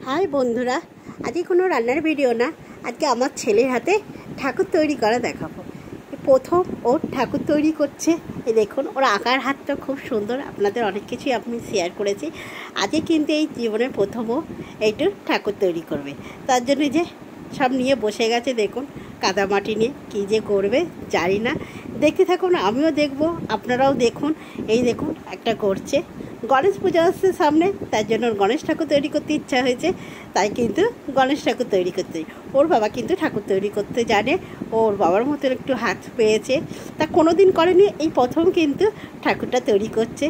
High বন্ধুরা, আজকে কোনো রান্নার ভিডিও না, আজকে আমার ছেলের হাতে ঠাকুর তৈরি করা দেখাবো। প্রথম ওর ঠাকুর তৈরি করছে। এই দেখুন, ওর আঁকার হাতটা খুব সুন্দর। আপনাদের অনেক কিছুই আমি শেয়ার করেছি। আজকে কিন্তু এই জীবনের প্রথমও এইটু ঠাকুর তৈরি করবে। তার জন্য যে সব নিয়ে বসে গেছে, দেখুন কাদামাটি নিয়ে কী যে করবে জানি না। দেখতে থাকুন, আমিও দেখব, আপনারাও দেখুন। এই দেখুন একটা করছে। গণেশ পুজো আসছে সামনে, তার জন্য গণেশ ঠাকুর তৈরি করতে ইচ্ছা হয়েছে, তাই কিন্তু গণেশ ঠাকুর তৈরি করতে। ওর বাবা কিন্তু ঠাকুর তৈরি করতে জানে, ওর বাবার মতো একটু হাত পেয়েছে, তা কোনো দিন করেনি, এই প্রথম কিন্তু ঠাকুরটা তৈরি করছে।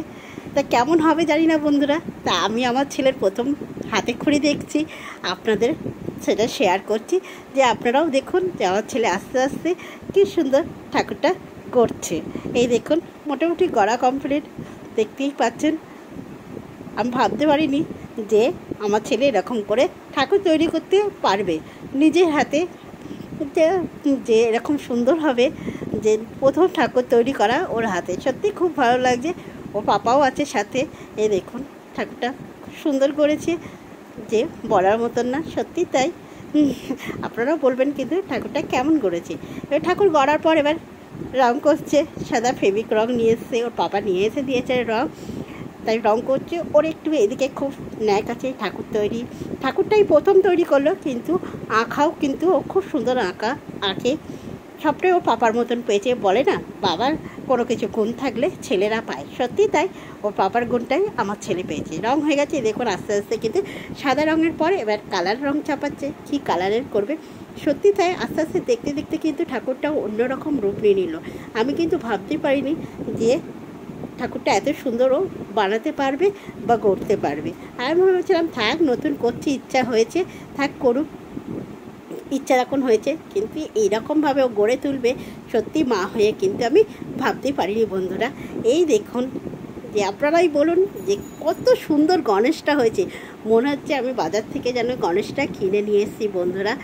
তা কেমন হবে জানি না বন্ধুরা। তা আমি আমার ছেলের প্রথম হাতে খড়ি দেখছি, আপনাদের সেটা শেয়ার করছি, যে আপনারাও দেখুন যে আমার ছেলে আস্তে আস্তে কী সুন্দর ঠাকুরটা করছে। এই দেখুন মোটামুটি গড়া কমপ্লিট, দেখতেই পাচ্ছেন। আমি ভাবতে পারিনি যে আমার ছেলে এরকম করে ঠাকুর তৈরি করতে পারবে নিজের হাতে, যে এরকম সুন্দর হবে, যে প্রথম ঠাকুর তৈরি করা ওর হাতে। সত্যি খুব ভালো লাগছে। ও পাপাও আছে সাথে। এই দেখুন ঠাকুরটা খুব সুন্দর করেছে, যে বলার মতন না, সত্যি তাই। আপনারাও বলবেন কিন্তু ঠাকুরটা কেমন করেছে। এবার ঠাকুর গড়ার পর এবার রং করছে, সাদা ফেব্রিক রং নিয়ে এসছে, ওর পাপা নিয়ে এসে দিয়েছে রং, তাই রং করছে। ওর একটু এদিকে খুব ন্যাক আছে ঠাকুর তৈরি। ঠাকুরটাই প্রথম তৈরি করলো, কিন্তু আঁকাও কিন্তু ও খুব সুন্দর আঁকে। সবটাই ও পাপার মতন পেয়েছে। বলে না, বাবার কোনো কিছু গুণ থাকলে ছেলেরা পায়, সত্যি তাই। ওর পাপার গুণটাই আমার ছেলে পেয়েছে। রং হয়ে গেছে দেখুন, আস্তে আস্তে কিন্তু সাদা রঙের পর এবার কালার রং চাপাচ্ছে, কী কালারের করবে। সত্যি তাই, আস্তে আস্তে দেখতে দেখতে কিন্তু ঠাকুরটাও অন্যরকম রূপ নিয়ে নিল। আমি কিন্তু ভাবতে পারিনি যে ঠাকুরটা এত সুন্দরও বানাতে পারবে বা গড়তে পারবে। আমি ভেবেছিলাম থাক, নতুন করছি, ইচ্ছা হয়েছে, থাক করুক, ইচ্ছা এখন হয়েছে, কিন্তু এইরকমভাবে ও গড়ে তুলবে, সত্যি মা হয়ে কিন্তু আমি ভাবতেই পারিনি বন্ধুরা। এই দেখুন, যে আপনারাই বলুন যে কত সুন্দর গণেশটা হয়েছে। মনে হচ্ছে আমি বাজার থেকে যেন গণেশটা কিনে নিয়ে এসেছি বন্ধুরা।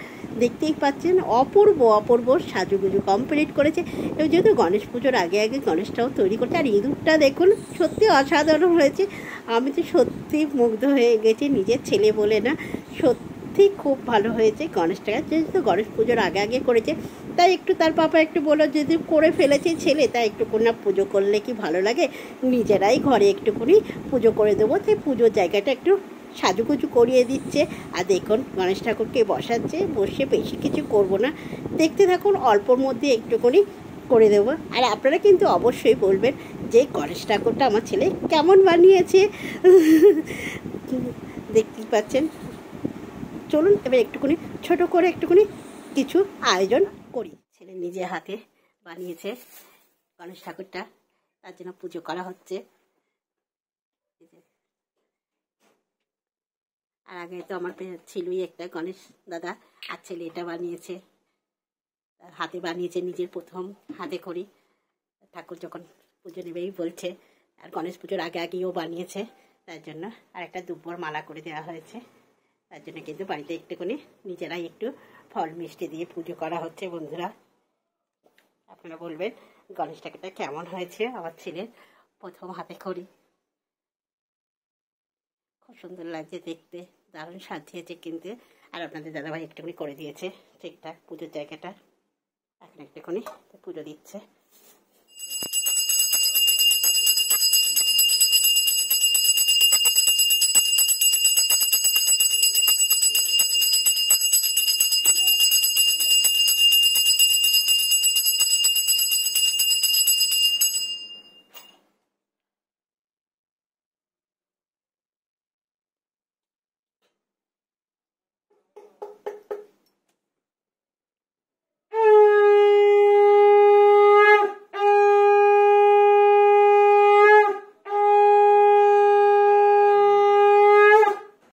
দেখতেই পাচ্ছেন অপূর্ব অপূর্ব সাজুগুজু কমপ্লিট করেছে। এবং যেহেতু গণেশ পুজোর আগে আগে গণেশটাও তৈরি করছে, আর ইঁদুরটা দেখুন সত্যি অসাধারণ হয়েছে। আমি তো সত্যি মুগ্ধ হয়ে গেছি, নিজের ছেলে বলে না, সত্যি খুব ভালো হয়েছে গণেশটাকে। যেহেতু গণেশ পুজোর আগে আগে করেছে, তাই একটু তার পাপা একটু বললো, যদি করে ফেলেছে ছেলে, তাই একটুকুনি না পুজো করলে কি ভালো লাগে, নিজেরাই ঘরে একটুকুনি পুজো করে দেবো। তাই পুজোর জায়গাটা একটু সাজুগুজু করিয়ে দিচ্ছে। আর দেখুন গণেশ ঠাকুরকে বসাচ্ছে, বসে বেশি কিছু করব না, দেখতে থাকুন, অল্পর মধ্যে একটুকুনি করে দেবো। আর আপনারা কিন্তু অবশ্যই বলবেন যে গণেশ ঠাকুরটা আমার ছেলে কেমন বানিয়েছে। দেখতেই পাচ্ছেন। চলুন এবার একটুকুনি ছোট করে একটুকুনি কিছু আয়োজন করি। ছেলে নিজে হাতে বানিয়েছে গণেশ ঠাকুরটা, তার জন্য পুজো করা হচ্ছে। আর আগে তো আমার ছিলই একটা গণেশ দাদা, আর ছেলে এটা বানিয়েছে, হাতে বানিয়েছে, নিজের প্রথম হাতে করি। ঠাকুর যখন পুজো নেবেই বলছে, আর গণেশ পুজোর আগে আগেও বানিয়েছে, তার জন্য আর একটা দুব্বর মালা করে দেওয়া হয়েছে। তার জন্য কিন্তু বাড়িতে একটুখানি নিজেরাই একটু ফল মিষ্টি দিয়ে পুজো করা হচ্ছে বন্ধুরা। আপনারা বলবেন গণেশ ঠাকুরটা কেমন হয়েছে আমার ছেলের প্রথম হাতে খড়ি। খুব সুন্দর লাগছে দেখতে, দারুণ সাজিয়েছে কিন্তু। আর আপনাদের দাদাভাই একটুখানি করে দিয়েছে ঠিকঠাক পুজোর জায়গাটা, এখন একটুখানি পুজো দিচ্ছে।